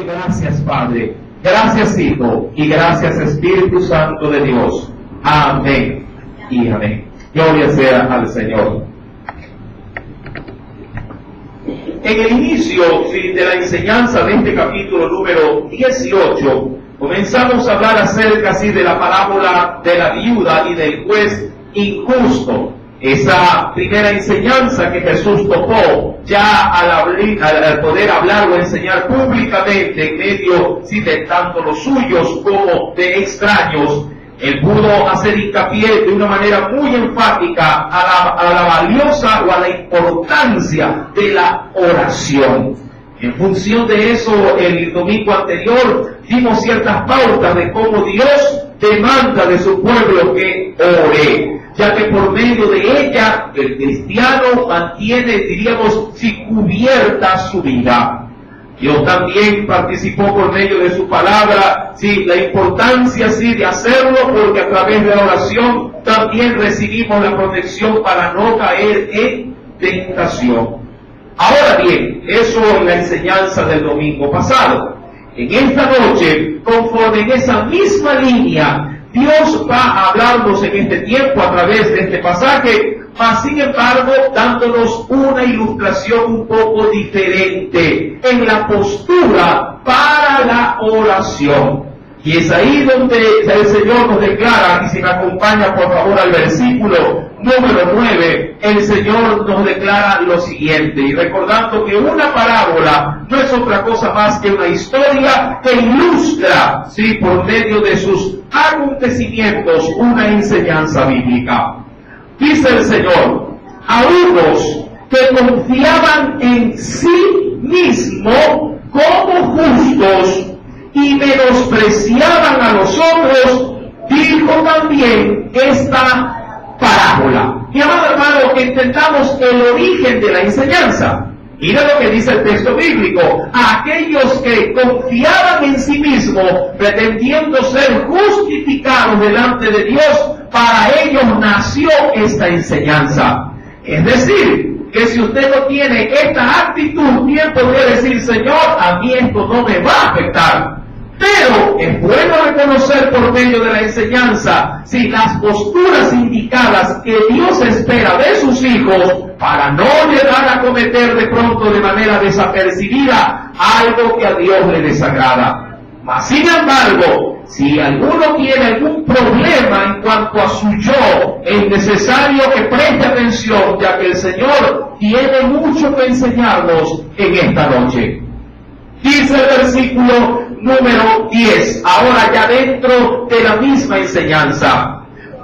doy gracias, Padre. Gracias, Hijo, y gracias, Espíritu Santo de Dios. Amén y amén. Gloria sea al Señor. En el inicio de la enseñanza de este capítulo número 18, comenzamos a hablar acerca de la parábola de la viuda y del juez injusto. Esa primera enseñanza que Jesús tocó ya al poder hablar o enseñar públicamente en medio de tanto los suyos como de extraños, él pudo hacer hincapié de una manera muy enfática a la valiosa o a la importancia de la oración. En función de eso, el domingo anterior dimos ciertas pautas de cómo Dios demanda de su pueblo que ore, ya que por medio de ella el cristiano mantiene, diríamos, cubierta su vida. Dios también participó por medio de su palabra, la importancia de hacerlo, porque a través de la oración también recibimos la protección para no caer en tentación. Ahora bien, eso es la enseñanza del domingo pasado. En esta noche, conforme en esa misma línea, Dios va a hablarnos en este tiempo a través de este pasaje, mas sin embargo dándonos una ilustración un poco diferente en la postura para la oración. Y es ahí donde el Señor nos declara, y si me acompaña por favor al versículo número 9, el Señor nos declara lo siguiente, y recordando que una parábola no es otra cosa más que una historia que ilustra, por medio de sus acontecimientos, una enseñanza bíblica. Dice el Señor: a unos que confiaban en sí mismo como justos y menospreciaban a los otros, dijo también esta parábola. Mi amado hermano, entendamos el origen de la enseñanza. Mira lo que dice el texto bíblico: a aquellos que confiaban en sí mismos, pretendiendo ser justificados delante de Dios, para ellos nació esta enseñanza. Es decir, que si usted no tiene esta actitud, bien podría decir: Señor, a mí esto no me va a afectar. Pero es bueno reconocer por medio de la enseñanza las posturas indicadas que Dios espera de sus hijos, para no llegar a cometer de pronto de manera desapercibida algo que a Dios le desagrada. Mas sin embargo, si alguno tiene algún problema en cuanto a su yo, es necesario que preste atención, ya que el Señor tiene mucho que enseñarnos en esta noche. Dice el versículo número 10, ahora ya dentro de la misma enseñanza: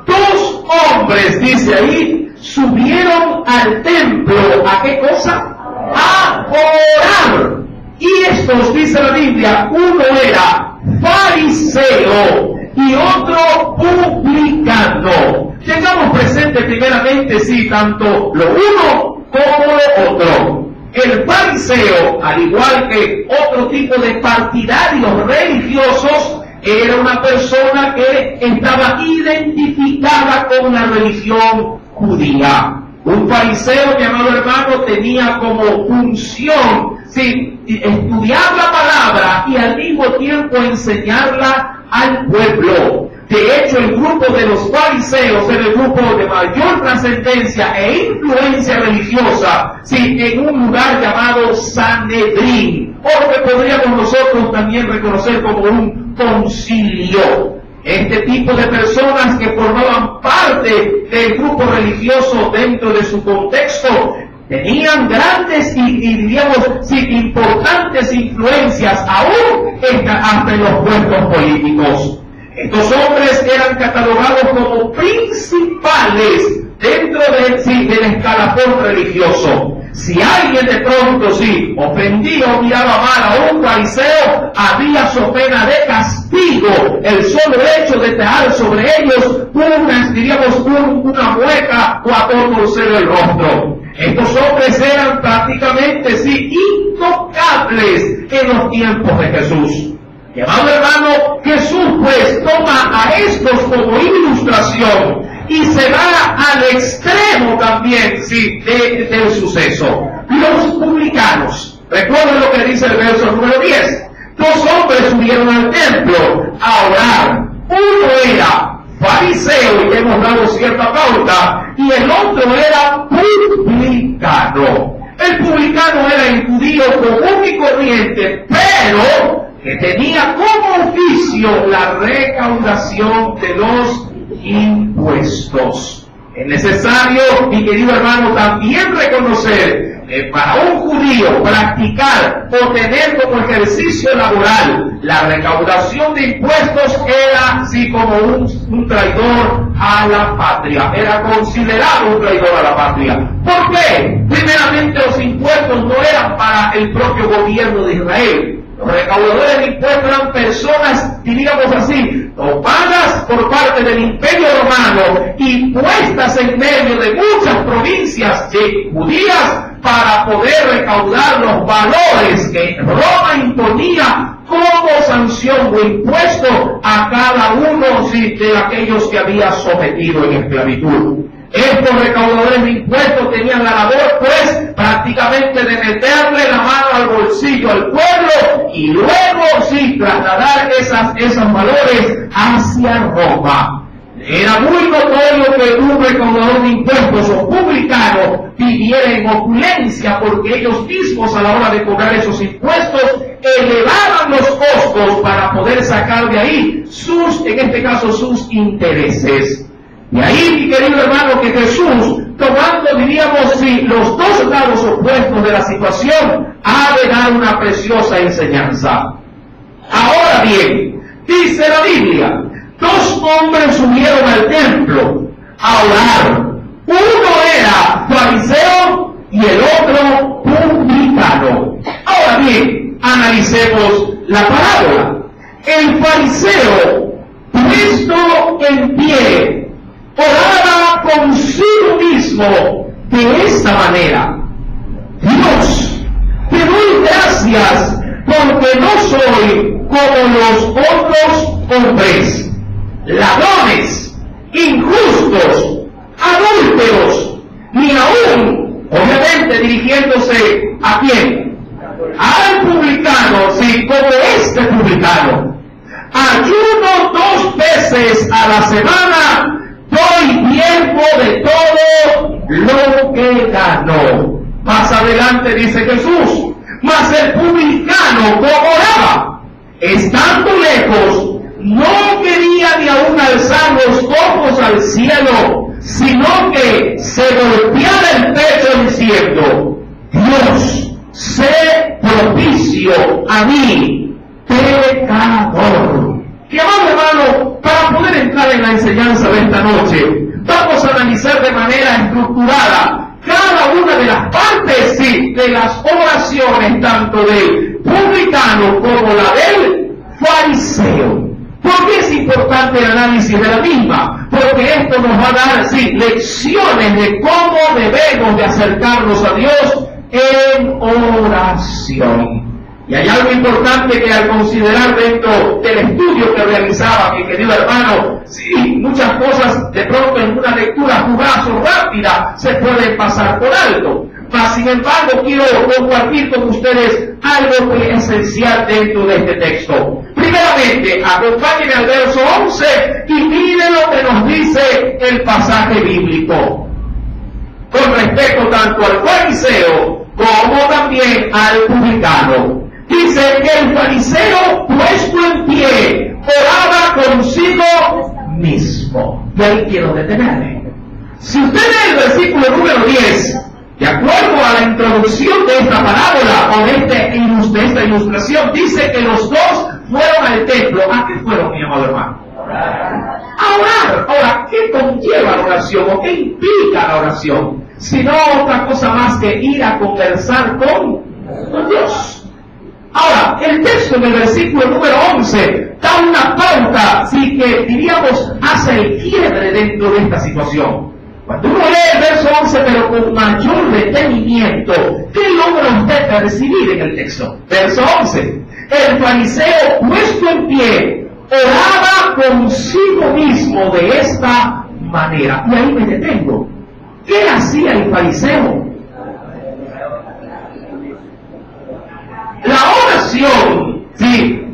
dos hombres, dice ahí, subieron al templo, ¿a qué cosa? A orar. Y estos, dice la Biblia, uno era fariseo y otro publicano. Tengamos presente primeramente, tanto lo uno como lo otro. El fariseo, al igual que otro tipo de partidarios religiosos, era una persona que estaba identificada con la religión judía. Un fariseo, mi amado hermano, tenía como función estudiar la palabra y al mismo tiempo enseñarla al pueblo. De hecho, el grupo de los fariseos era el grupo de mayor trascendencia e influencia religiosa, en un lugar llamado Sanedrín, o que podríamos nosotros también reconocer como un concilio. Este tipo de personas que formaban parte del grupo religioso dentro de su contexto tenían grandes y diríamos importantes influencias aún hasta en los puestos políticos. Estos hombres eran catalogados como principales dentro del escalafón religioso. Si alguien de pronto ofendía o miraba mal a un fariseo, había su pena de castigo. El solo hecho de traer sobre ellos una mueca o a torcer el rostro. Estos hombres eran prácticamente intocables en los tiempos de Jesús. Mi amado hermano, Jesús pues toma a estos como ilustración y se va al extremo también del suceso. Los publicanos, recuerden lo que dice el verso número 10: dos pero que tenía como oficio la recaudación de los impuestos. Es necesario, mi querido hermano, también reconocer que para un judío practicar o tener como ejercicio laboral la recaudación de impuestos era así como un traidor a la patria, era considerado un traidor a la patria. ¿Por qué? Primeramente, los impuestos no eran para el propio gobierno de Israel. Los recaudadores de impuestos eran personas, diríamos así, tomadas por parte del Imperio Romano y puestas en medio de muchas provincias judías para poder recaudar los valores que Roma imponía como sanción o impuesto a cada uno de aquellos que había sometido en esclavitud. Estos recaudadores de impuestos tenían la labor, pues, prácticamente de meterle la mano al bolsillo al pueblo y luego, trasladar esos valores hacia Roma. Era muy notorio que un recaudador de impuestos o publicano viviera en opulencia porque ellos mismos a la hora de cobrar esos impuestos elevaban los costos para poder sacar de ahí en este caso, sus intereses. Y ahí, mi querido hermano, que Jesús, tomando, diríamos, los dos lados opuestos de la situación, ha de dar una preciosa enseñanza. Ahora bien, dice la Biblia, dos hombres subieron al templo a orar. Uno era fariseo y el otro publicano. Ahora bien, analicemos la parábola. El fariseo, puesto en pie, oraba consigo mismo de esta manera: Dios, te doy gracias porque no soy como los otros hombres, ladrones, injustos, adúlteros, ni aún, obviamente dirigiéndose ¿a quién? Al publicano, como este publicano. Ayuno 2 veces a la semana, doy tiempo de todo lo que gano. Más adelante dice Jesús, mas el publicano, como oraba, estando lejos, no quería ni aún alzar los ojos al cielo, sino que se golpeara el pecho diciendo: Dios, sé propicio a mí, pecador. Y amado hermano, para poder entrar en la enseñanza de esta noche, vamos a analizar de manera estructurada cada una de las partes de las oraciones, tanto del publicano como la del fariseo. ¿Por qué es importante el análisis de la misma? Porque esto nos va a dar lecciones de cómo debemos de acercarnos a Dios en oración. Y hay algo importante que al considerar dentro del estudio que realizaba mi querido hermano, muchas cosas de pronto en una lectura fugaz o rápida se pueden pasar por alto. Mas sin embargo quiero compartir con ustedes algo que es esencial dentro de este texto. Primeramente, acompáñenme al verso 11 y miren lo que nos dice el pasaje bíblico con respecto tanto al fariseo como también al publicano. Dice que el fariseo, puesto en pie, oraba consigo mismo. Y ahí quiero detenerme. Si usted lee el versículo número 10, de acuerdo a la introducción de esta parábola o de esta ilustración, dice que los dos fueron al templo. ¿A qué fueron, mi amado hermano? A orar. Ahora, ¿qué conlleva la oración o qué implica la oración? Sino otra cosa más que ir a conversar con Dios. Ahora, el texto en el versículo número 11 da una pauta, que diríamos hace el quiebre dentro de esta situación. Cuando uno lee el verso 11, pero con mayor detenimiento, ¿qué logra usted percibir en el texto? Verso 11, el fariseo, puesto en pie, oraba consigo mismo de esta manera. Y ahí me detengo. ¿Qué hacía el fariseo? La oración,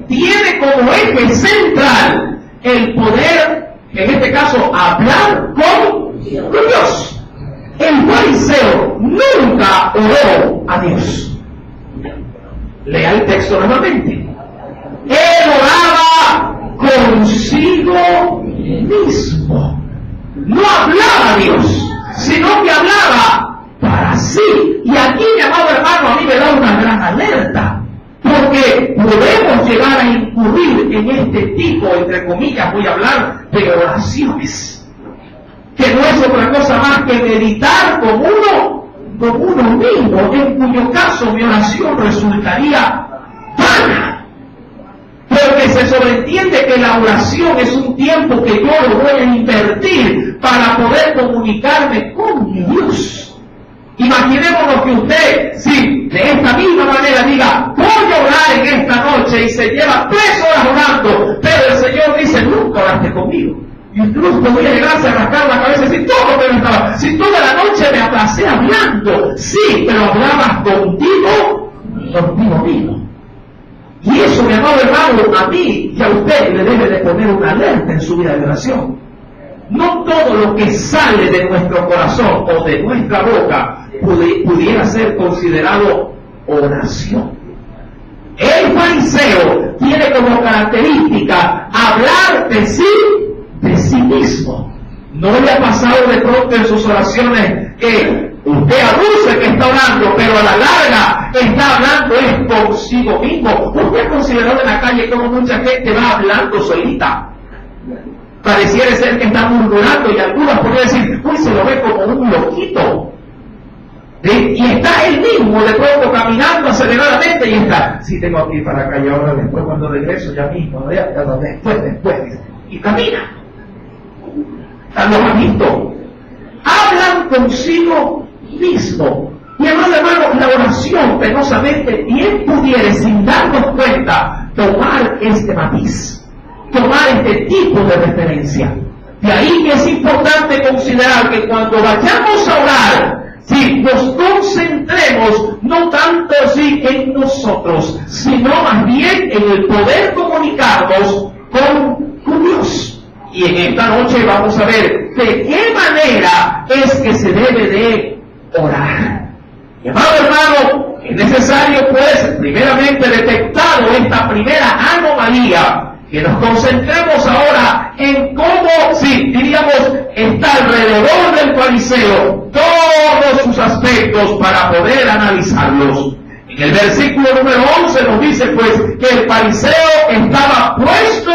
tiene como eje central el poder, en este caso, hablar con Dios. El fariseo nunca oró a Dios. Lea el texto nuevamente. Él oraba consigo mismo. No hablaba a Dios, sino que hablaba para sí. Y aquí, mi amado hermano, a mí me da una gran alerta, porque podemos llegar a incurrir en este tipo, entre comillas, voy a hablar de oraciones, que no es otra cosa más que meditar con uno mismo, en cuyo caso mi oración resultaría vana. Porque se sobreentiende que la oración es un tiempo que yo lo voy a invertir para poder comunicarme con mi Dios. Imaginémonos que usted, sí, de esta misma manera diga, voy a orar en esta noche, y se lleva 3 horas orando, pero el Señor dice, nunca oraste conmigo. Y incluso podría llegarse a rascar la cabeza y decir, todo que no estaba, si toda la noche me aplacé hablando, sí, pero hablabas contigo mismo. Y eso, mi amado hermano, a mí y a usted le debe de poner una alerta en su vida de oración. No todo lo que sale de nuestro corazón o de nuestra boca pudiera ser considerado oración. El fariseo tiene como característica hablar de sí mismo. ¿No le ha pasado de pronto en sus oraciones que usted aduce que está orando, pero a la larga está hablando es consigo mismo? ¿Usted ha considerado en la calle como mucha gente va hablando solita? Pareciera ser que está murmurando, y algunos podrían decir, uy, se lo ve como un loquito. ¿Sí? Y está él mismo de pronto caminando aceleradamente y está, sí, tengo que ir para la calle ahora, después cuando regreso ya mismo, después, y camina. Los han visto. Hablan consigo mismo. Y hermano, la oración penosamente bien pudiera, sin darnos cuenta, tomar este matiz, tomar este tipo de referencia. De ahí que es importante considerar que cuando vayamos a orar, si nos concentremos no tanto en nosotros, sino más bien en el poder comunicarnos con Dios. Y en esta noche vamos a ver de qué manera es que se debe de orar. Y hermano, es necesario pues, primeramente detectado esta primera anomalía, que nos concentremos ahora en cómo, sí, diríamos, está alrededor del fariseo, todos sus aspectos para poder analizarlos. En el versículo número 11 nos dice pues que el fariseo estaba puesto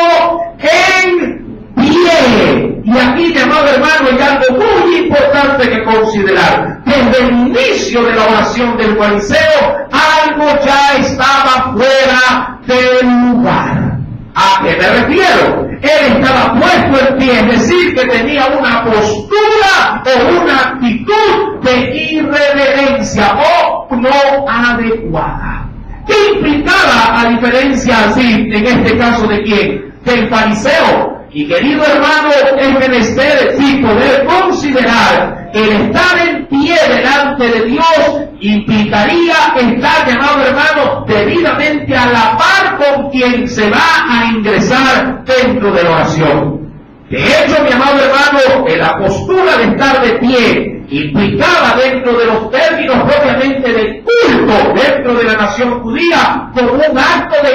en pie. Y aquí, mi amado hermano, hay algo muy importante que considerar. Desde el inicio de la oración del fariseo, algo ya estaba fuera del lugar. ¿A qué me refiero? Él estaba puesto en pie, es decir, que tenía una postura o una actitud de irreverencia o no adecuada. ¿Qué implicaba, a diferencia así, en este caso de quién? Del fariseo. Y querido hermano, es menester poder considerar que el estar en pie delante de Dios implicaría estar, llamado hermano, debidamente a la par con quien se va a ingresar dentro de la oración. De hecho, mi amado hermano, que la postura de estar de pie implicaba dentro de los términos propiamente de culto dentro de la nación judía como un acto de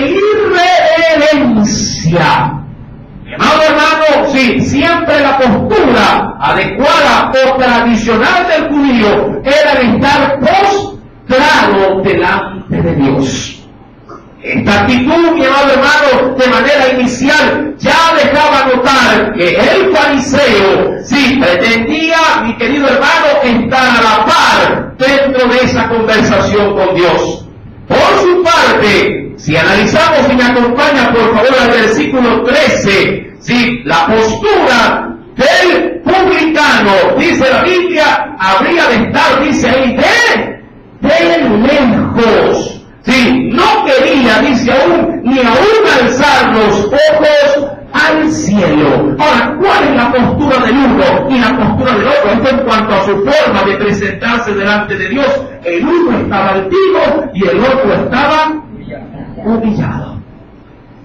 irreverencia. Mi amado hermano, sí, siempre la postura adecuada o tradicional del judío era de estar postrado delante de Dios. Esta actitud, mi amado hermano, de manera inicial ya dejaba notar que el fariseo, sí, pretendía, mi querido hermano, estar a la par dentro de esa conversación con Dios. Por su parte, si analizamos y me acompaña por favor al versículo 13, sí, la postura del publicano, dice la Biblia, habría de estar, dice ahí, de lejos. Sí, no quería, dice aún, ni aún alzar los ojos al cielo. Ahora, ¿cuál es la postura del uno y la postura del otro? Esto en cuanto a su forma de presentarse delante de Dios. El uno estaba altivo y el otro estaba humillado.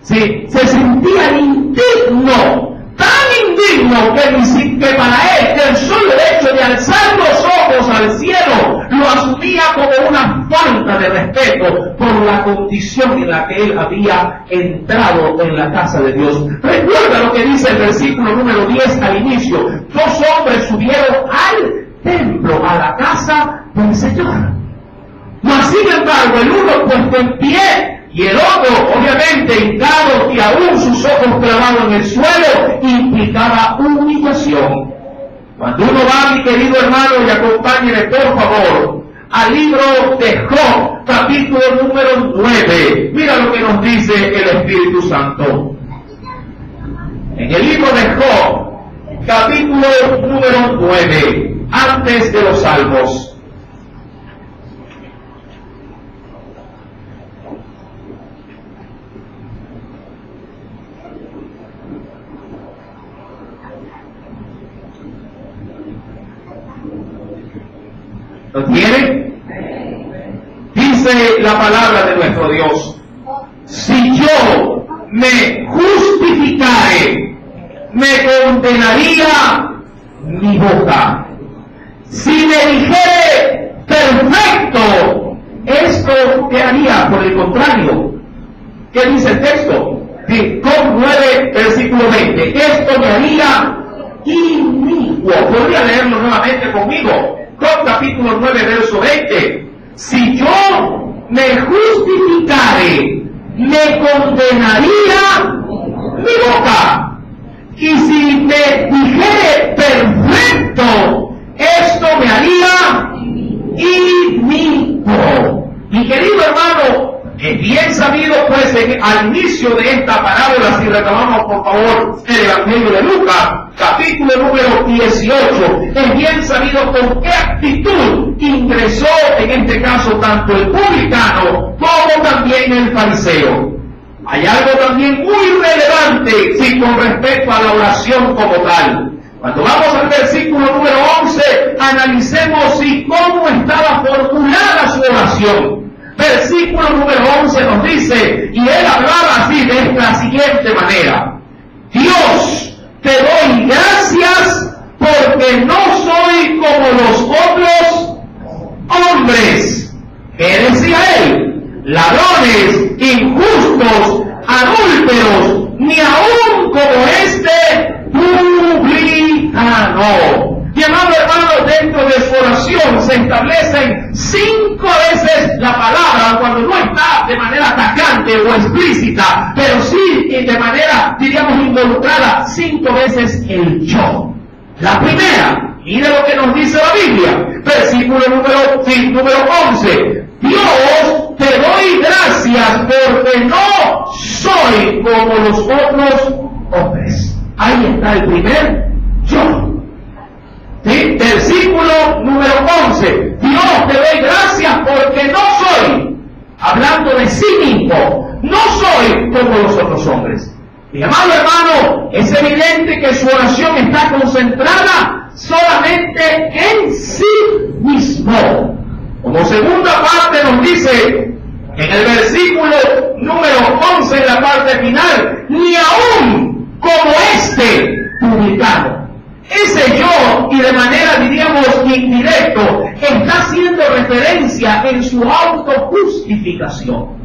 Sí, se sentía indigno, tan indigno que para él el solo hecho de alzar los ojos ojos al cielo, lo asumía como una falta de respeto por la condición en la que él había entrado en la casa de Dios. Recuerda lo que dice el versículo número 10 al inicio: 2 hombres subieron al templo, a la casa del Señor. Mas sin embargo, el uno puesto en pie y el otro, obviamente, hincado y aún sus ojos clavados en el suelo, implicaba humillación. Cuando uno va, mi querido hermano, y acompáñeme por favor al libro de Job, capítulo número 9. Mira lo que nos dice el Espíritu Santo. En el libro de Job, capítulo número 9, antes de los Salmos. ¿Lo tiene? Dice la palabra de nuestro Dios: si yo me justificare, me condenaría mi boca. Si me dijere perfecto, esto ¿qué haría? Por el contrario, ¿qué dice el texto? Job 9, versículo 20. Esto me haría inicuo. ¿Podría leerlo nuevamente conmigo? Job capítulo 9, verso 20. Si yo me justificare, me condenaría mi boca. Y si me dijere perfecto, esto me haría inicuo. Mi querido hermano, es bien sabido pues al inicio de esta parábola, si retomamos por favor el Evangelio de Lucas, capítulo número 18, es bien sabido con qué actitud ingresó en este caso tanto el publicano como también el fariseo. Hay algo también muy relevante, sí, con respecto a la oración como tal. Cuando vamos al versículo número 11, analicemos sí, cómo estaba formulada su oración. Versículo número 11 nos dice, y él hablaba así de la siguiente manera: Dios, te doy gracias porque no soy como los otros hombres. ¿Qué decía él? Ladrones, injustos, adúlteros, ni aún como este publicano. Mi amado hermano, dentro de su oración se establecen 5 veces la palabra, cuando no está de manera atacante o explícita, pero sí de manera, diríamos, involucrada, 5 veces el yo. La primera, mire lo que nos dice la Biblia, versículo número 11. Dios, te doy gracias porque no soy como los otros hombres. Ahí está el primer yo. ¿Sí? Versículo número 11. Dios, te doy gracias porque no soy, hablando de sí mismo, no soy como los otros hombres. Mi amado hermano, es evidente que su oración está concentrada solamente en sí mismo. Como segunda parte nos dice en el versículo número 11, en la parte final, ni aún como este publicano. Ese yo, y de manera, diríamos, indirecto, está haciendo referencia en su autojustificación.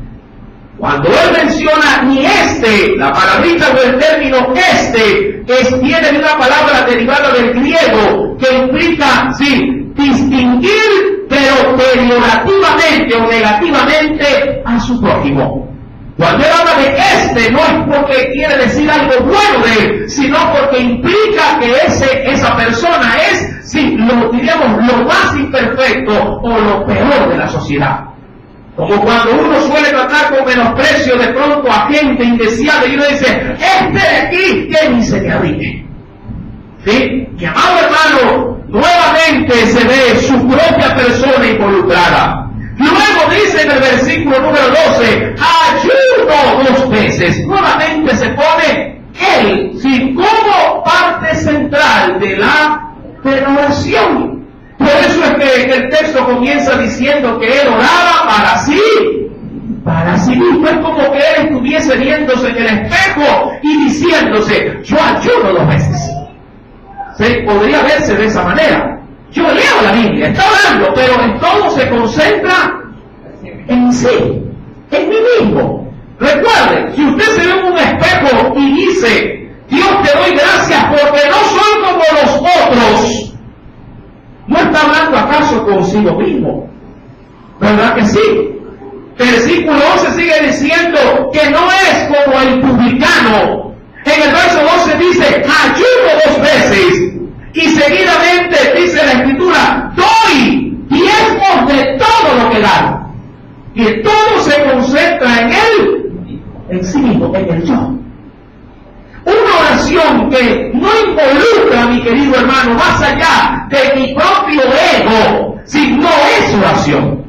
Cuando él menciona ni este, la palabrita o el término este, viene de una palabra derivada del griego que implica, sí, distinguir, pero peyorativamente o negativamente a su prójimo. Cuando él habla de este, no es porque quiere decir algo bueno de él, sino porque implica que esa persona es, sí, diríamos, lo más imperfecto o lo peor de la sociedad. Como cuando uno suele tratar con menosprecio de pronto a gente indeseable y uno dice, este de aquí, que ni se me arrime. ¿Sí? Mi amado hermano, nuevamente se ve su propia persona involucrada. Luego dice en el versículo número 12, ayuno 2 veces. Nuevamente se pone él, ¿sí?, como parte central de la oración. Por eso es que el texto comienza diciendo que él oraba para sí mismo. Es como que él estuviese viéndose en el espejo y diciéndose, yo ayuno 2 veces. ¿Sí? Podría verse de esa manera. Yo leo la Biblia, está orando, pero en todo se concentra en sí, en mí mismo. Recuerde, si usted se ve en un espejo y dice, Dios te doy gracias porque no soy como los otros, ¿no está hablando acaso consigo mismo? ¿Verdad que sí? Versículo 11 sigue diciendo que no es como el publicano. En el verso 12 dice, ayuno 2 veces. Y seguidamente dice la Escritura, doy diezmos de todo lo que da. Y todo se concentra en él, en sí mismo, en el yo. Una oración que no involucra, mi querido hermano, más allá de mi propio ego, si no es oración.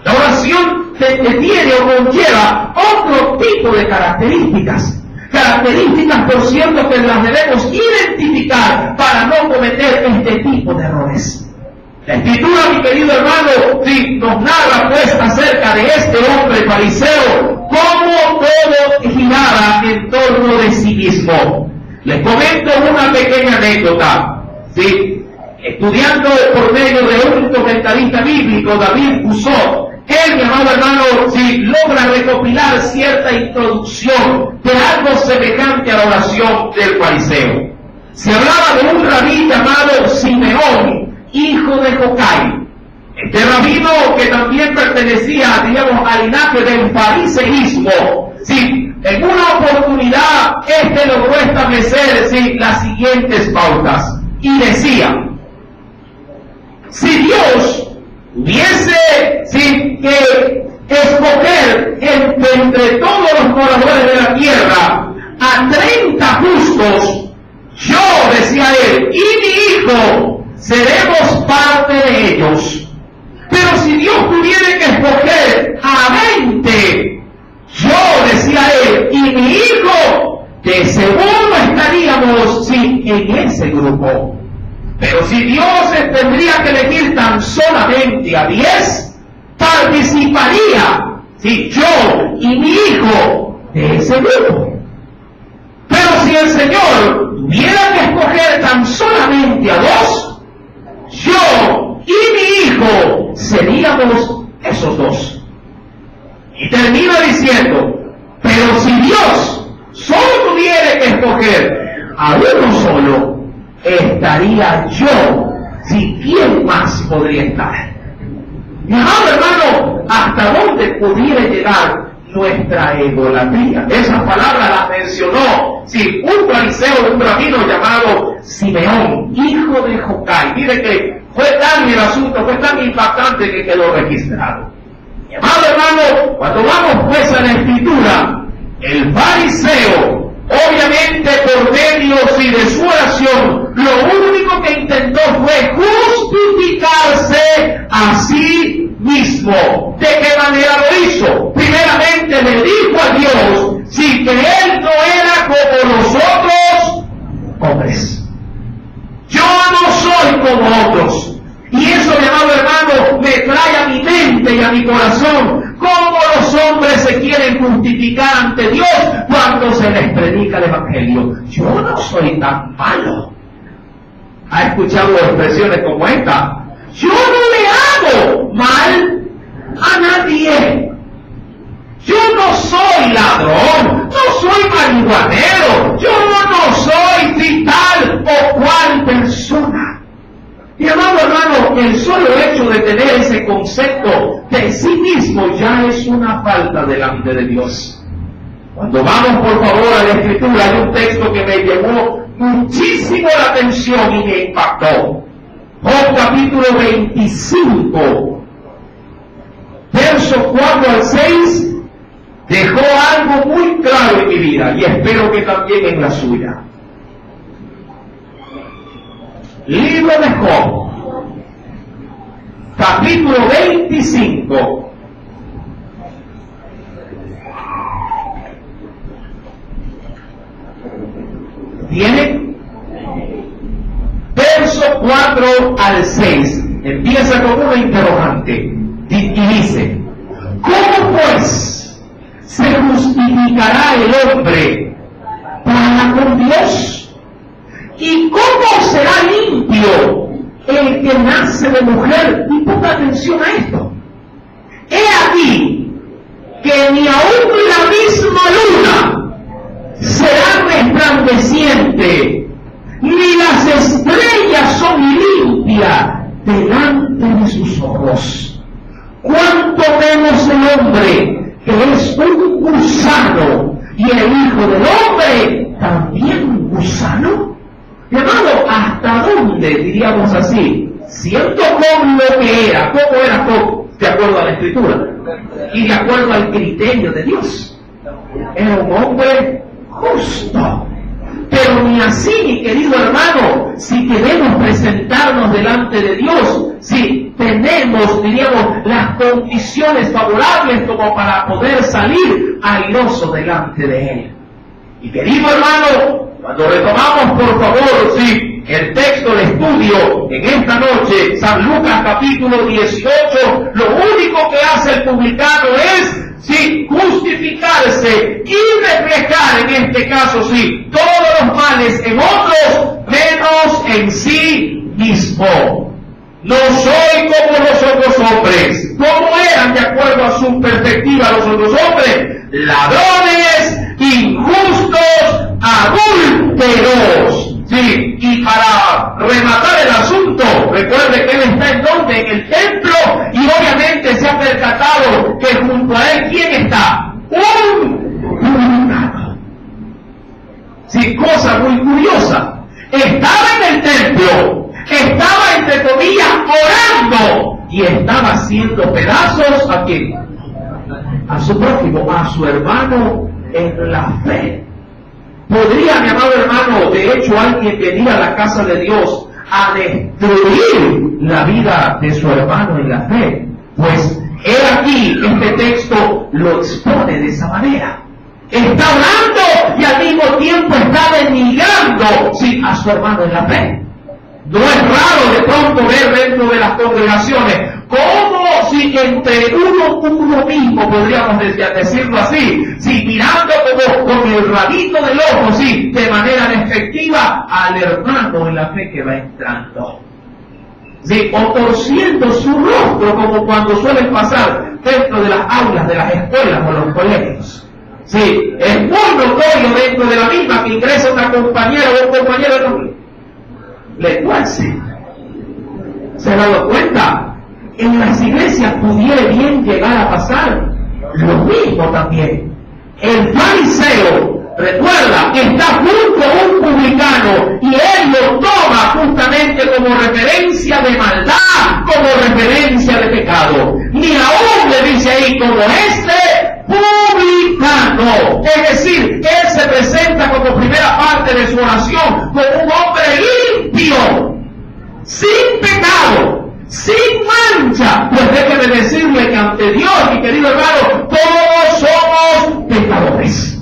La oración que tiene o conlleva otro tipo de características. Características, por cierto, que las debemos identificar para no cometer este tipo de errores. La Escritura, mi querido hermano, sí, nos narra pues acerca de este hombre fariseo, cómo todo giraba en torno de sí mismo. Les comento una pequeña anécdota. ¿Sí? Estudiando por medio de un comentarista bíblico, David Busot, él, mi amado hermano, sí, logra recopilar cierta introducción de algo semejante a la oración del fariseo. Se hablaba de un rabí llamado Simeón, hijo de Jocai. Este rabino, que también pertenecía, digamos, al linaje del fariseísmo, sí, en una oportunidad este logró establecer, sí, las siguientes pautas. Y decía, si Dios hubiese, sí, que escoger entre todos los moradores de la tierra a 30 justos, yo, decía él, y mi hijo, seremos parte de ellos. Pero si Dios tuviera que escoger a 20, yo, decía él, y mi hijo, de seguro estaríamos, sí, en ese grupo. Pero si Dios tendría que elegir tan solamente a 10, participaría, sí, yo y mi hijo, de ese grupo. Pero si el Señor tuviera que escoger tan solamente a 2, yo y mi hijo seríamos esos 2. Y termina diciendo, pero si Dios solo tuviera que escoger a uno solo, estaría yo. Si quién más podría estar. Mi amado hermano, ¿hasta dónde pudiera llegar nuestra egolatría? Esas palabras las mencionó, sí, un fariseo, un rabino llamado Simeón, hijo de Jocai. Mire que fue tan el asunto, fue tan impactante que quedó registrado. Mi amado hermano, cuando vamos pues a la Escritura, el fariseo, obviamente por medio, sí, de su oración, lo único que intentó fue justificarse a sí mismo. ¿De qué manera lo hizo? Primeramente le dijo a Dios, sí, que él no era como los otros hombres. Yo no soy como otros. Y eso, mi amado hermano, me trae a mi mente y a mi corazón cómo los hombres se quieren justificar ante Dios cuando se les predica el Evangelio. Yo no soy tan malo. ¿Ha escuchado expresiones como esta? Yo no le hago mal a nadie. Yo no soy ladrón, no soy marihuanero, yo no soy tal o cual persona. Mi amado hermano, el solo hecho de tener ese concepto de sí mismo ya es una falta delante de Dios. Cuando vamos, por favor, a la Escritura, hay un texto que me llamó muchísimo la atención y me impactó. Job capítulo 25, versos 4 al 6, dejó algo muy claro en mi vida y espero que también en la suya. Libro de Job, capítulo 25. ¿Tiene? Verso 4 al 6. Empieza con una interrogante y dice, ¿cómo pues se justificará el hombre para con Dios? ¿Y cómo será limpio el que nace de mujer. Y ponga atención a esto. He aquí que ni aún la misma luna será resplandeciente, ni las estrellas son limpias delante de sus ojos. Cuánto menos el hombre, que es un gusano, y el Hijo del Hombre también un gusano. Llamado, ¿hasta dónde, diríamos así, siendo con lo que era? ¿Cómo era Job? De acuerdo a la Escritura y de acuerdo al criterio de Dios. Era un hombre justo. Pero ni así, mi querido hermano, si queremos presentarnos delante de Dios, si tenemos, diríamos, las condiciones favorables como para poder salir airoso delante de Él. Y querido hermano, cuando retomamos, por favor, sí, el texto de estudio en esta noche, San Lucas capítulo 18, lo único que hace el publicano es, sí, justificarse y reflejar en este caso, sí, todos los males en otros, menos en sí mismo. No soy como los otros hombres. ¿Cómo eran de acuerdo a su perspectiva los otros hombres? Ladrones, injustos, adúlteros. Sí, y para rematar el asunto, recuerde que él está en donde, en el templo, y obviamente se ha percatado que junto a él, ¿quién está? Un publicano. Sí, cosa muy curiosa. Estaba en el templo, estaba entre comillas orando, y estaba haciendo pedazos ¿a quién? A su prójimo, a su hermano en la fe. ¿Podría, mi amado hermano, de hecho alguien venir a la casa de Dios a destruir la vida de su hermano en la fe? Pues he aquí, este texto lo expone de esa manera. Está hablando y al mismo tiempo está denigrando, sí, a su hermano en la fe. No es raro de pronto ver dentro de las congregaciones cómo si entre uno mismo, podríamos decirlo así, si mirando como con el rabito del ojo, sí, de manera despectiva al hermano en la fe que va entrando. Sí, o torciendo su rostro como cuando suelen pasar dentro de las aulas de las escuelas o los colegios. Sí, es muy notorio dentro de la misma que ingresa una compañera o un compañero le tuerce. ¿Se ha dado cuenta? En las iglesias pudiera bien llegar a pasar lo mismo también. El fariseo, recuerda, está junto a un publicano y él lo toma justamente como referencia de maldad, como referencia de pecado. Ni aún le dice ahí como publicano. Es decir, él se presenta como primera parte de su oración como un hombre limpio, sin pecado, sin mancha. Pues déjeme decirle que ante Dios, mi querido hermano, todos somos pecadores.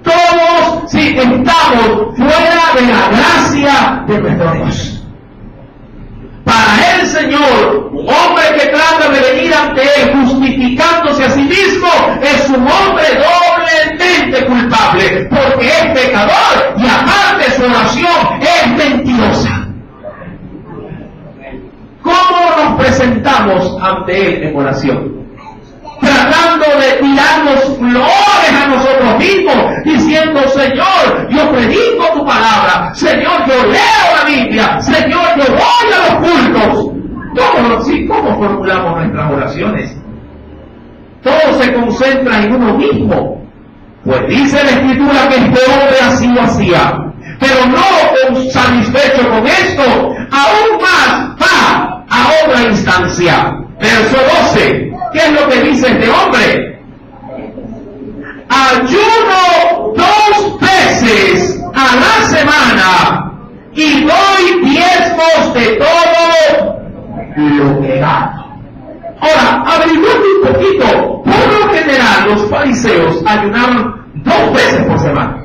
Todos, sí, estamos fuera de la gracia de nuestro Dios. Para el Señor, un hombre que trata de venir ante Él justificándose a sí mismo es un hombre doblemente culpable, porque es pecador y aparte su oración es mentirosa. ¿Cómo nos presentamos ante Él en oración? Tratando de tirarnos flores a nosotros mismos, diciendo: Señor, yo predico tu palabra, Señor, yo leo la Biblia, Señor, yo voy a los cultos. ¿Cómo formulamos nuestras oraciones? Todo se concentra en uno mismo. Pues dice la Escritura que este hombre así lo hacía, pero no satisfecho con esto, aún más va a otra instancia. Verso 12. ¿Qué es lo que dice este hombre? Ayuno 2 veces a la semana y doy diezmos de todo lo que gano. Ahora, averiguando un poquito, por lo general los fariseos ayunaban 2 veces por semana.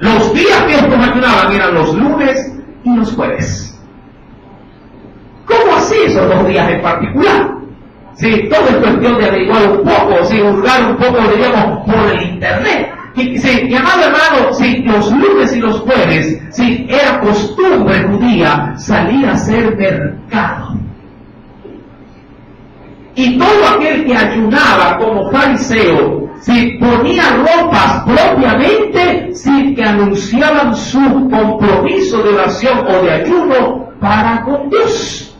Los días que estos ayunaban eran los lunes y los jueves. ¿Cómo así esos 2 días en particular? Sí, todo es cuestión de averiguar un poco, sí, hurgar un poco, diríamos, por el internet. Y, sí, mi amado hermano, sí, los lunes y los jueves, sí, era costumbre judía día salía a hacer mercado. Y todo aquel que ayunaba como fariseo, si ponía ropas propiamente, si que anunciaban su compromiso de oración o de ayuno para con Dios.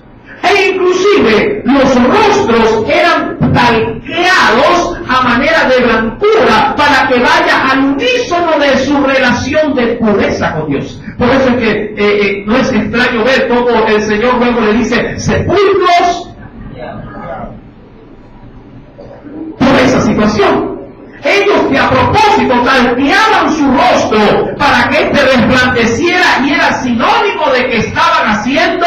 E inclusive los rostros eran talqueados a manera de blancura para que vaya al unísono de su relación de pureza con Dios. Por eso es que no es extraño ver cómo el Señor luego le dice sepulcros por esa situación. Ellos que a propósito talqueaban su rostro para que éste resplandeciera y era sinónimo de que estaban haciendo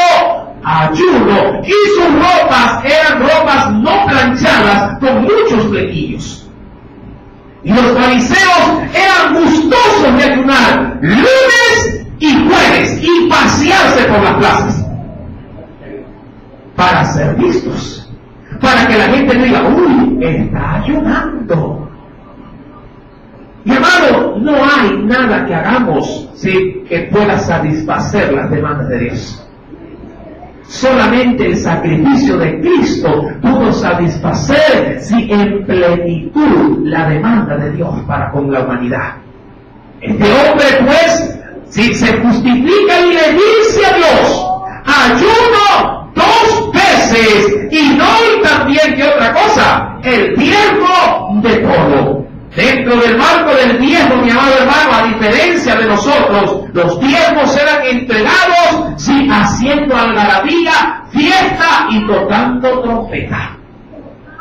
ayuno, y sus ropas eran ropas no planchadas con muchos flequillos. Y los fariseos eran gustosos de ayunar lunes y jueves y pasearse por las plazas para ser vistos, para que la gente diga, uy, está ayunando. Mi hermano, no hay nada que hagamos que pueda satisfacer las demandas de Dios. Solamente el sacrificio de Cristo pudo satisfacer en plenitud la demanda de Dios para con la humanidad. Este hombre pues, si se justifica y le dice a Dios, ayuno 2 veces y doy también, ¿qué otra cosa? El diezmo de todo. Dentro del marco del diezmo, mi amado hermano, a diferencia de nosotros, los diezmos eran entregados, haciendo algarabía, fiesta y tocando trompeta.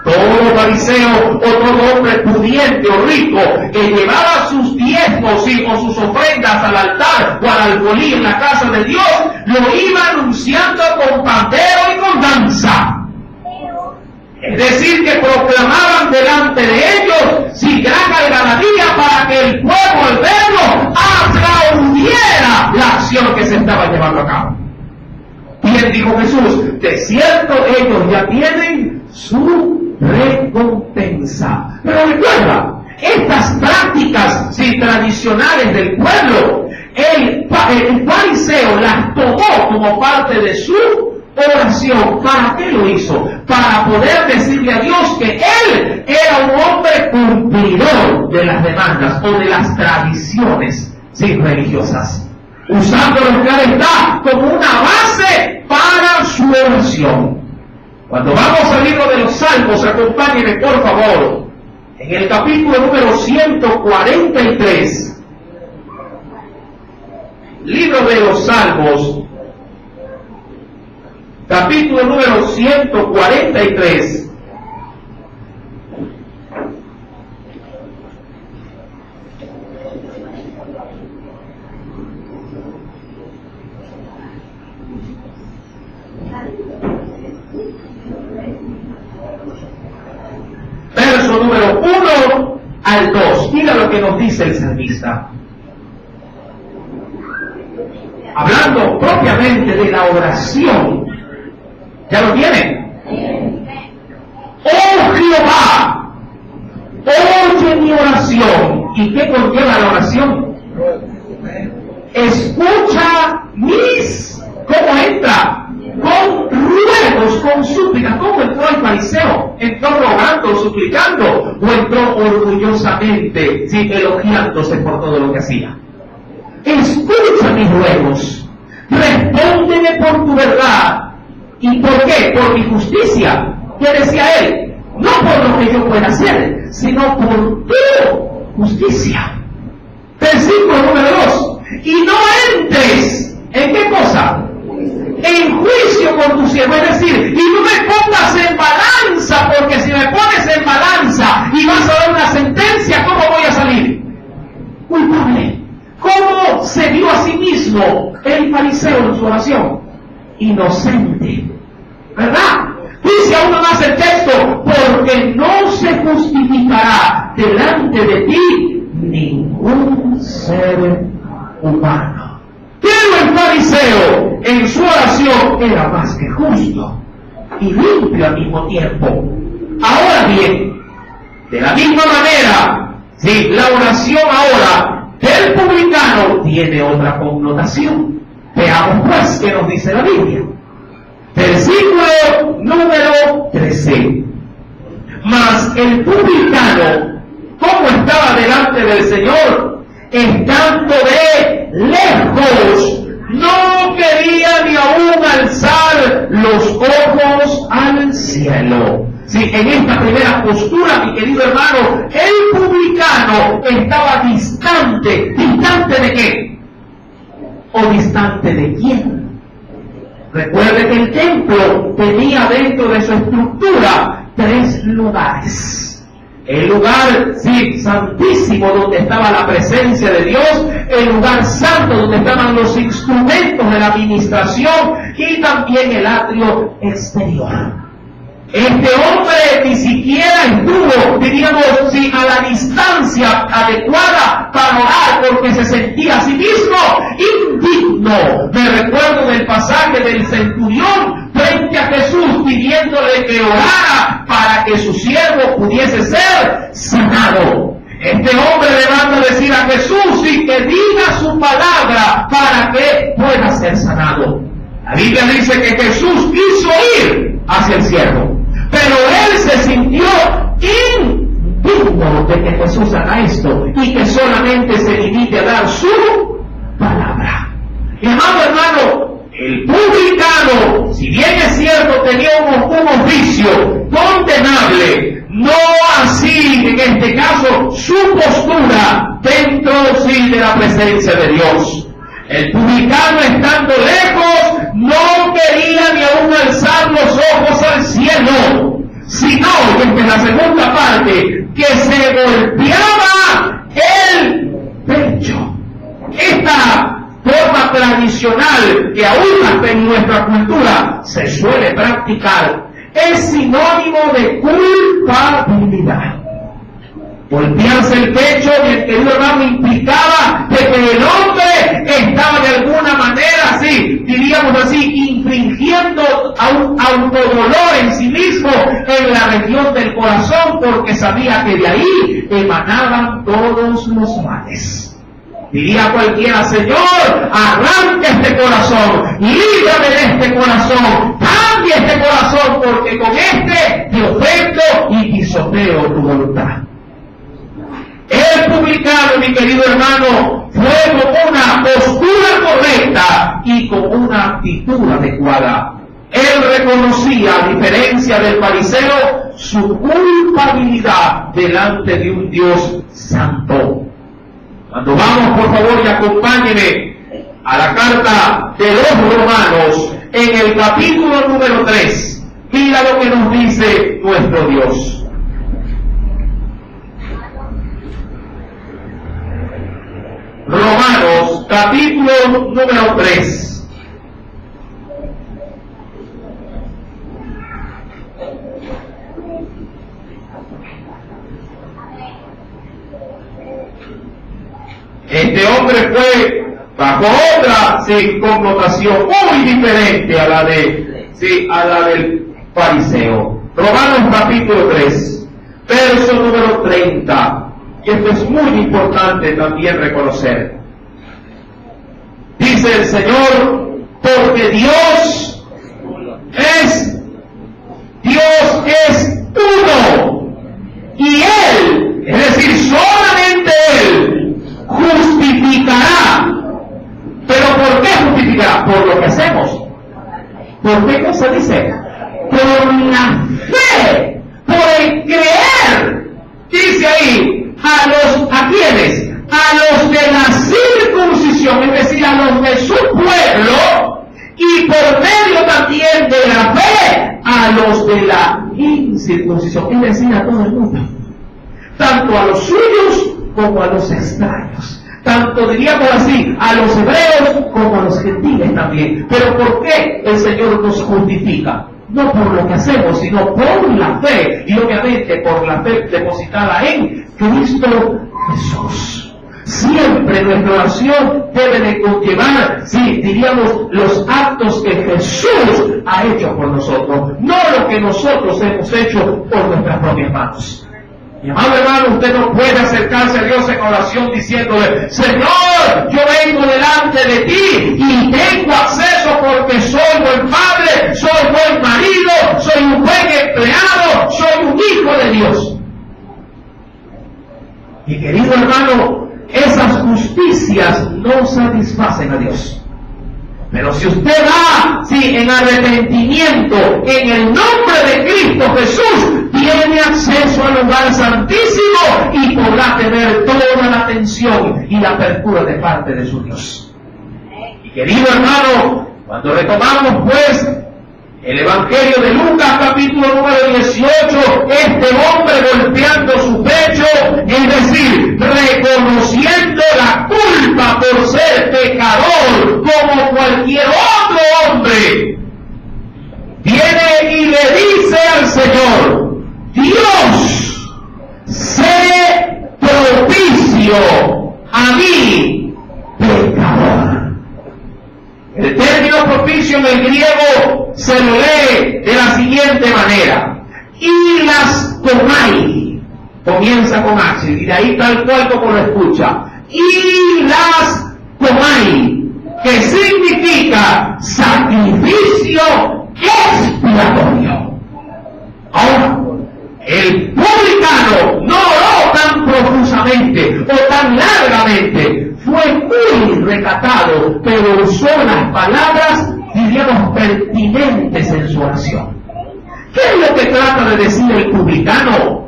Todo fariseo o todo hombre pudiente o rico que llevaba sus diezmos o sus ofrendas al altar o al alfolí en la casa de Dios, lo iba anunciando con pandero y con danza. Es decir, que proclamaban delante de ellos, gran algarabía, para que el pueblo al verlo aplaudiera la acción que se estaba llevando a cabo. Bien dijo Jesús, de cierto ellos ya tienen su recompensa. Pero recuerda, estas prácticas tradicionales del pueblo, el fariseo las tomó como parte de su oración. ¿Para qué lo hizo? Para poder decirle a Dios que él era un hombre cumplidor de las demandas o de las tradiciones religiosas, usándolo, claro está, como una base para su oración. Cuando vamos al libro de los Salmos, acompáñenme por favor, en el capítulo número 143, libro de los Salmos, capítulo número 143. Verso número 1 al 2. Mira lo que nos dice el salmista. Hablando propiamente de la oración. ¿Ya lo tienen? ¡Oh Jehová! Oye mi oración. ¿Y qué conlleva la oración? Escucha mis... ¿Cómo entra? Con ruegos, con súplicas. ¿Cómo entró el fariseo? ¿Entró rogando, suplicando? ¿O entró orgullosamente, elogiándose por todo lo que hacía? Escucha mis ruegos. Respóndeme por tu verdad. ¿Y por qué? Por mi justicia. ¿Qué decía él? No por lo que yo pueda hacer, sino por tu justicia. Versículo número 2. Y no entres, ¿en qué cosa? En juicio con tu siervo. Es decir, y no me pongas en balanza, porque si me pones en balanza y vas a dar una sentencia, ¿cómo voy a salir? Culpable. ¿Cómo se vio a sí mismo el fariseo en su oración? Inocente, ¿verdad? Dice aún más el texto, porque no se justificará delante de ti ningún ser humano. Pero el fariseo en su oración era más que justo y limpio al mismo tiempo. Ahora bien, de la misma manera, la oración ahora del publicano tiene otra connotación. Veamos pues qué nos dice la Biblia. Versículo número 13. Mas el publicano, ¿cómo estaba delante del Señor? Estando de lejos, no quería ni aún alzar los ojos al cielo. Sí, en esta primera postura, mi querido hermano, el publicano estaba distante. ¿Distante de qué? ¿O distante de quién? Recuerde que el templo tenía dentro de su estructura 3 lugares. El lugar, sí, santísimo, donde estaba la presencia de Dios, el lugar santo, donde estaban los instrumentos de la administración, y también el atrio exterior. Este hombre ni siquiera estuvo, diríamos, sí, a la distancia adecuada para orar, porque se sentía a sí mismo indigno. Me recuerdo del pasaje del centurión frente a Jesús pidiéndole que orara para que su siervo pudiese ser sanado. Este hombre le manda a decir a Jesús y que diga su palabra para que pueda ser sanado. La Biblia dice que Jesús quiso ir hacia el siervo, pero él se sintió indigno de que Jesús haga esto y que solamente se limite a dar su palabra. Y amado hermano, el publicano, si bien es cierto, tenía un oficio condenable, no así en este caso su postura dentro sí de la presencia de Dios. El publicano, estando lejos, no quería ni aún alzar los ojos al cielo, sino, y esta es la segunda parte, que se golpeaba el pecho. Esta forma tradicional que aún hasta en nuestra cultura se suele practicar es sinónimo de culpabilidad. Golpearse el pecho, mi querido hermano, implicaba de que el hombre estaba de alguna manera, así, diríamos así, infringiendo a un autodolor en sí mismo en la región del corazón, porque sabía que de ahí emanaban todos los males. Diría cualquiera: Señor, arranca este corazón, líbrame de este corazón, cambia este corazón, porque con este te ofendo y pisoteo tu voluntad. El publicano, mi querido hermano, fue con una postura correcta y con una actitud adecuada. Él reconocía, a diferencia del fariseo, su culpabilidad delante de un Dios santo. Cuando vamos, por favor, y acompáñenme a la carta de los Romanos, en el capítulo número 3, mira lo que nos dice nuestro Dios. Romanos, capítulo número 3. Este hombre fue bajo otra connotación muy diferente a la del fariseo. Romanos capítulo 3, verso número 30. Y esto es muy importante también reconocer. Dice el Señor: porque Dios es uno, y Él, es decir, solamente Él, justificará. ¿Pero por qué justificará? Por lo que hacemos. ¿Por qué cosa dice? Por la fe, por el creer. Dice ahí: ¿a quiénes? A los de la circuncisión, es decir, a los de su pueblo, y por medio también de la fe, a los de la incircuncisión, es decir, a todo el mundo, tanto a los suyos como a los extraños, tanto, diríamos así, a los hebreos como a los gentiles también. Pero ¿por qué el Señor nos justifica? No por lo que hacemos, sino por la fe, y obviamente por la fe depositada en Cristo Jesús. Siempre nuestra oración debe de conllevar, sí, diríamos, los actos que Jesús ha hecho por nosotros, no lo que nosotros hemos hecho por nuestras propias manos. Mi amado hermano, usted no puede acercarse a Dios en oración diciéndole: Señor, yo vengo delante de ti y tengo acceso porque soy buen padre, soy buen marido, soy un buen empleado, soy un hijo de Dios. Mi querido hermano, esas justicias no satisfacen a Dios. Pero si usted va, en arrepentimiento, en el nombre de Cristo Jesús, tiene acceso al lugar santísimo y podrá tener toda la atención y la apertura de parte de su Dios. Y querido hermano, cuando retomamos pues el Evangelio de Lucas, capítulo número 18, este hombre golpeando su pecho, es decir, reconociendo la culpa por ser pecador, como cualquier otro hombre, viene y le dice al Señor: Dios, sé propicio a mí, pecador. El término propicio en el griego se lo lee de la siguiente manera: ilaskomai, comienza con H, y de ahí tal cual como lo escucha, ilaskomai, que significa sacrificio expiatorio. Ahora, el publicano no oró tan profusamente o tan largamente, fue muy recatado, pero usó las palabras, diríamos, pertinentes en su oración. ¿Qué es lo que trata de decir el publicano?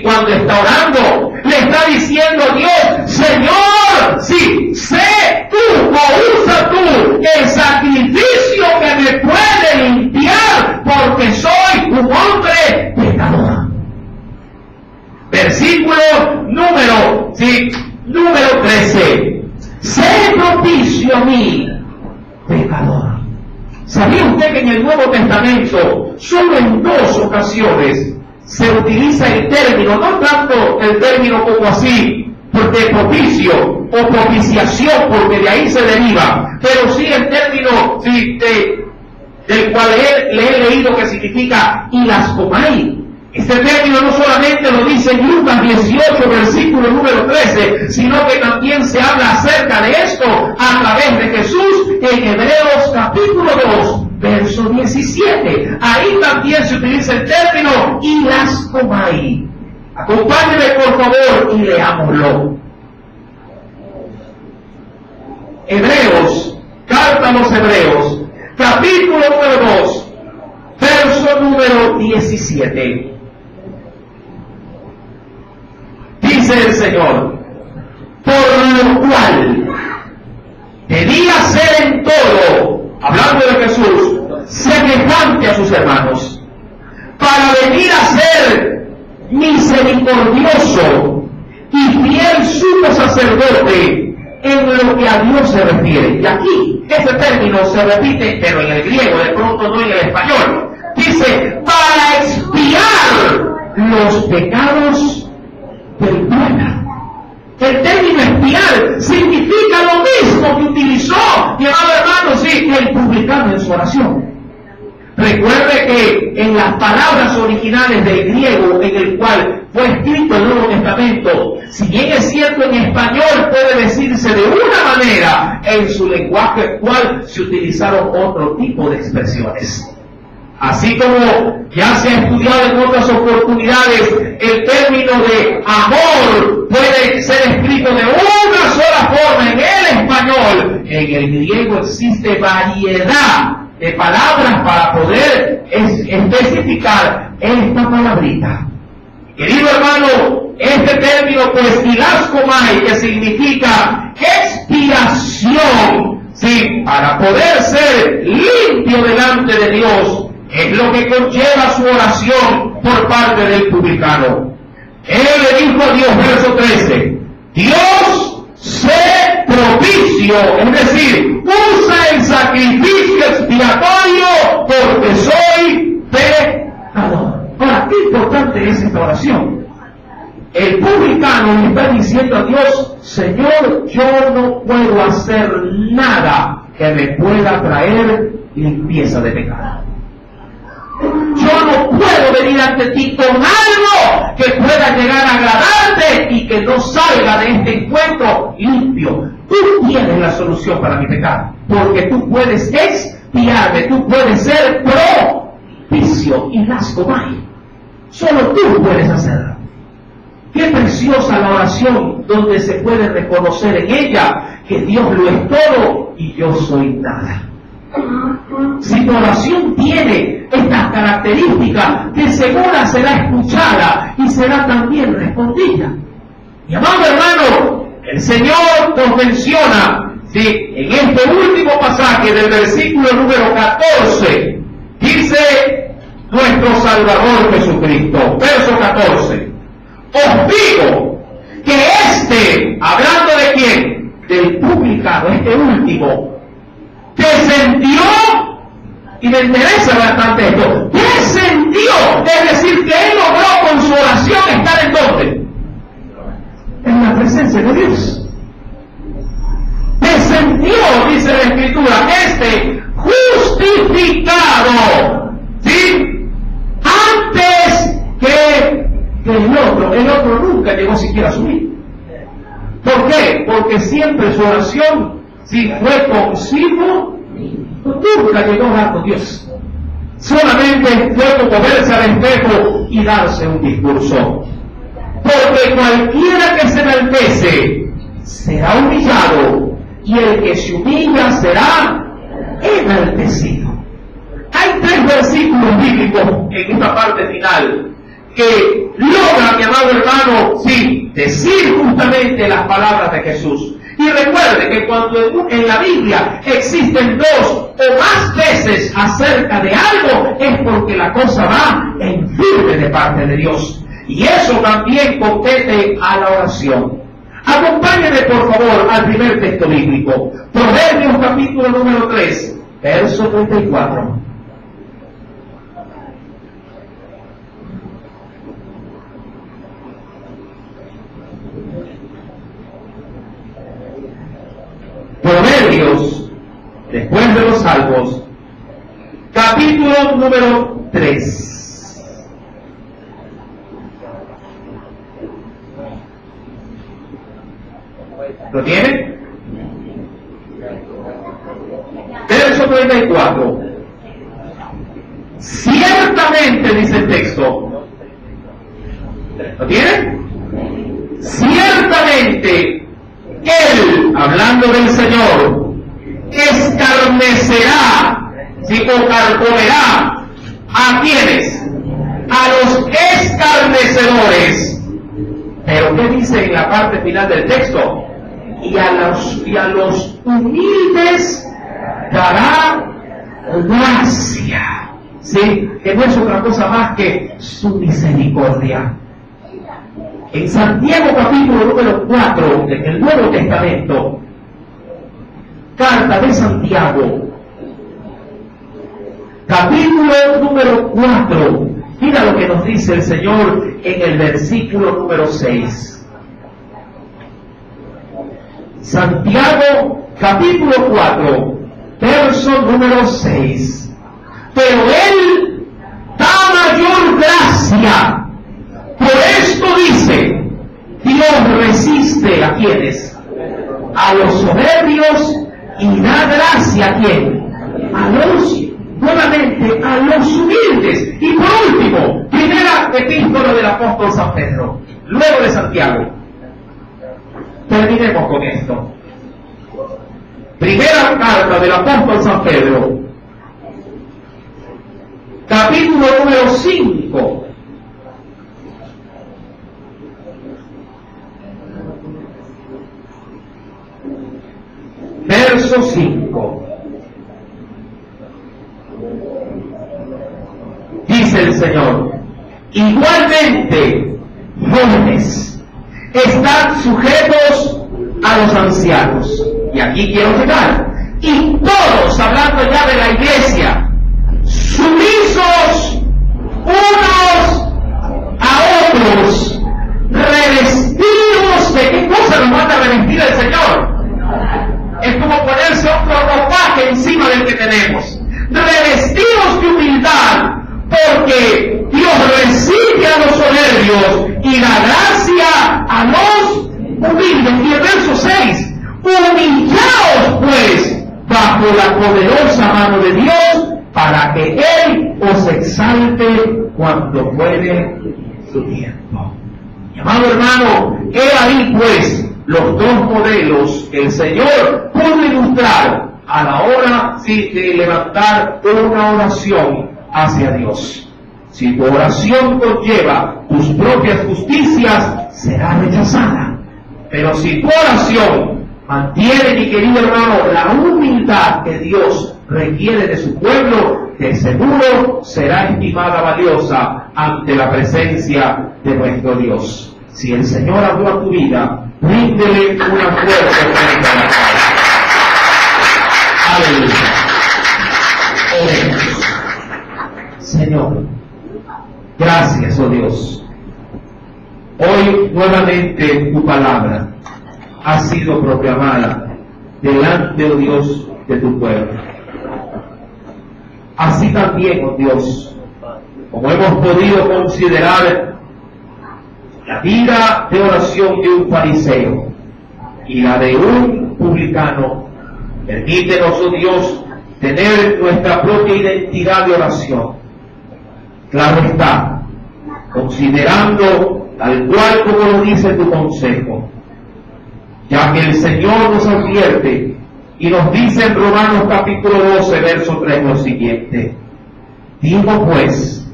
Cuando está orando, le está diciendo a Dios: Señor, sé tú o usa tú el sacrificio que me puede limpiar, porque soy un hombre pecador. Versículo número 13. Sé propicio a mí, pecador. ¿Sabía usted que en el Nuevo Testamento solo en 2 ocasiones se utiliza el término, no tanto el término como así, de propicio o propiciación, porque de ahí se deriva, pero sí el término del cual le he leído que significa ilaskomai? Este término no solamente lo dice en Lucas 18, versículo número 13, sino que también se habla acerca de esto a través de Jesús en Hebreos capítulo 2, verso 17. Ahí también se utiliza el término ilaskomai. Acompáñenme por favor y leámoslo. Hebreos, carta a los Hebreos, capítulo número 2, verso número 17. Dice el Señor: por lo cual debía ser en todo, hablando de Jesús, semejante a sus hermanos, para venir a ser misericordioso y fiel sumo sacerdote en lo que a Dios se refiere. Y aquí ese término se repite, pero en el griego, de pronto no en el español. Dice: para expiar los pecados del pueblo. El término expiar significa lo mismo que utilizó, mi amado hermano, el publicano en su oración. Recuerde que en las palabras originales del griego en el cual fue escrito el Nuevo Testamento, si bien es cierto en español puede decirse de una manera, en su lenguaje actual se utilizaron otro tipo de expresiones. Así como ya se ha estudiado en otras oportunidades, el término de amor puede ser escrito de una sola forma en el español. En el griego existe variedad de palabras para poder especificar esta palabrita. Querido hermano, este término, pues, ilaskomai, que significa expiación, para poder ser limpio delante de Dios, es lo que conlleva su oración por parte del publicano. Él le dijo a Dios, verso 13, Dios, sé propicio, es decir, usa el sacrificio expiatorio porque soy pecador. Ahora, qué importante es esta oración. El publicano le está diciendo a Dios, Señor, yo no puedo hacer nada que me pueda traer limpieza de pecado. Yo no puedo venir ante ti con algo que pueda llegar a agradarte y que no salga de este encuentro limpio. Tú tienes la solución para mi pecado, porque tú puedes expiarme, tú puedes ser propicio y las comay. Solo tú puedes hacerlo. Qué preciosa la oración donde se puede reconocer en ella que Dios lo es todo y yo soy nada. Si tu oración tiene estas características, de segura será escuchada y será también respondida. Mi amado hermano, el Señor nos menciona, ¿sí?, en este último pasaje del versículo número 14, dice nuestro Salvador Jesucristo, verso 14, os digo que hablando de quién, del publicano, este último, descendió, y me interesa bastante esto, descendió, es decir, que él logró con su oración estar en donde, en la presencia de Dios. Descendió, dice la Escritura, justificado, ¿sí?, antes que el otro nunca llegó siquiera a subir. ¿Por qué? Porque siempre su oración, si fue consigo, nunca llegó a dar con Dios. Solamente fue como verse al espejo y darse un discurso. Porque cualquiera que se enaltece será humillado, y el que se humilla será enaltecido. Hay 3 versículos bíblicos en esta parte final que logran, mi amado hermano, sí, decir justamente las palabras de Jesús. Y recuerde que cuando en la Biblia existen 2 o más veces acerca de algo, es porque la cosa va en firme de parte de Dios. Y eso también compete a la oración. Acompáñenme por favor al primer texto bíblico, Proverbios capítulo número 3, verso 34. Proverbios, después de los Salmos, capítulo número 3. ¿Lo tienen? Verso 34. Ciertamente, dice el texto. ¿Lo tienen? Ciertamente, Él, hablando del Señor, escarnecerá, ¿sí?, o carcomerá a quienes, a los escarnecedores. Pero ¿qué dice en la parte final del texto? Y a los humildes dará gracia, ¿sí?, que no es otra cosa más que su misericordia. En Santiago capítulo número 4, en el Nuevo Testamento, carta de Santiago, capítulo número 4, mira lo que nos dice el Señor en el versículo número 6. Santiago capítulo 4, verso número 6. Pero Él da mayor gracia. Por esto dice, Dios resiste a quienes, a los soberbios, y da gracia a quién, nuevamente a los humildes. Y por último, primera epístola del apóstol San Pedro, luego de Santiago. Terminemos con esto. Primera carta del apóstol San Pedro, capítulo número 5. Verso 5. Dice el Señor: igualmente, jóvenes, están sujetos a los ancianos. Y aquí quiero llegar. Y todos, hablando ya de la iglesia, sumisos unos a otros, revestidos de ¿qué cosa nos manda a revestir el Señor? Es como ponerse otro ropaje encima del que tenemos. Revestidos de humildad, porque Dios resiste a los soberbios y da gracia a los humildes. Y el verso 6, humillaos pues bajo la poderosa mano de Dios, para que Él os exalte cuando fuere su tiempo. Mi amado hermano, he ahí pues los dos modelos que el Señor pudo ilustrar a la hora de levantar una oración hacia Dios. Si tu oración conlleva tus propias justicias, será rechazada. Pero si tu oración mantiene, mi querido hermano, la humildad que Dios requiere de su pueblo, de seguro será estimada valiosa ante la presencia de nuestro Dios. Si el Señor habló a tu vida, ríndele una fuerte ofrenda. Aleluya. Oremos. Señor, gracias, oh Dios. Hoy nuevamente tu palabra ha sido proclamada delante, oh Dios, de tu pueblo. Así también, oh Dios, como hemos podido considerar la vida de oración de un fariseo y la de un publicano, permítenos, oh Dios, tener nuestra propia identidad de oración. Claro está, considerando tal cual como lo dice tu consejo, ya que el Señor nos advierte y nos dice en Romanos capítulo 12, verso 3 lo siguiente: digo pues,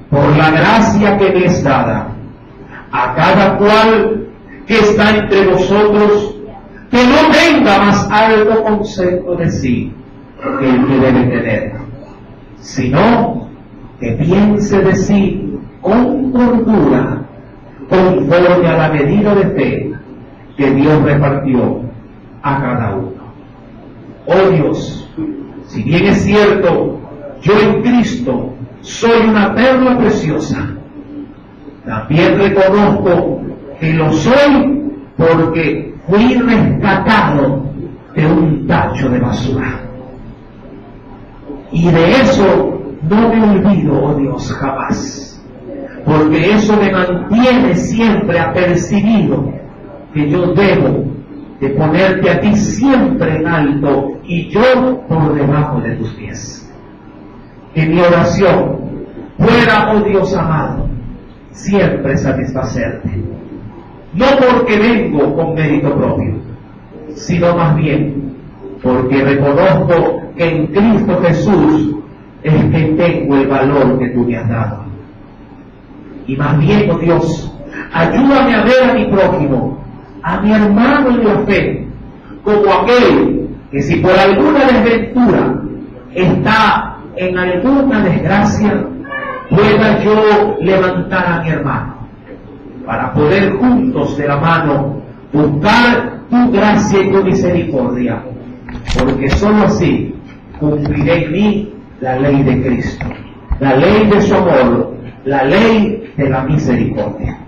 por la gracia que me es dada, a cada cual que está entre vosotros, que no tenga más alto concepto de sí que el que debe tener, sino que piense de sí con cordura, conforme a la medida de fe que Dios repartió a cada uno. Oh Dios, si bien es cierto, yo en Cristo soy una perla preciosa, también reconozco que lo soy porque fui rescatado de un tacho de basura. Y de eso no me olvido, oh Dios, jamás, porque eso me mantiene siempre apercibido que yo debo de ponerte a ti siempre en alto y yo por debajo de tus pies. Que mi oración pueda, oh Dios amado, siempre satisfacerte, no porque vengo con mérito propio, sino más bien porque reconozco que en Cristo Jesús es que tengo el valor que tú me has dado. Y más bien, oh Dios, ayúdame a ver a mi prójimo, a mi hermano en la fe, como aquel que si por alguna desventura está en alguna desgracia, pueda yo levantar a mi hermano, para poder juntos de la mano buscar tu gracia y tu misericordia, porque sólo así cumpliré en mí la ley de Cristo, la ley de su amor, la ley de la misericordia.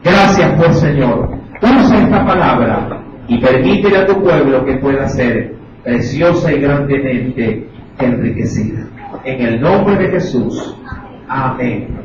Gracias pues, Señor. Usa esta palabra y permítele a tu pueblo que pueda ser preciosa y grandemente enriquecida. En el nombre de Jesús. Amén.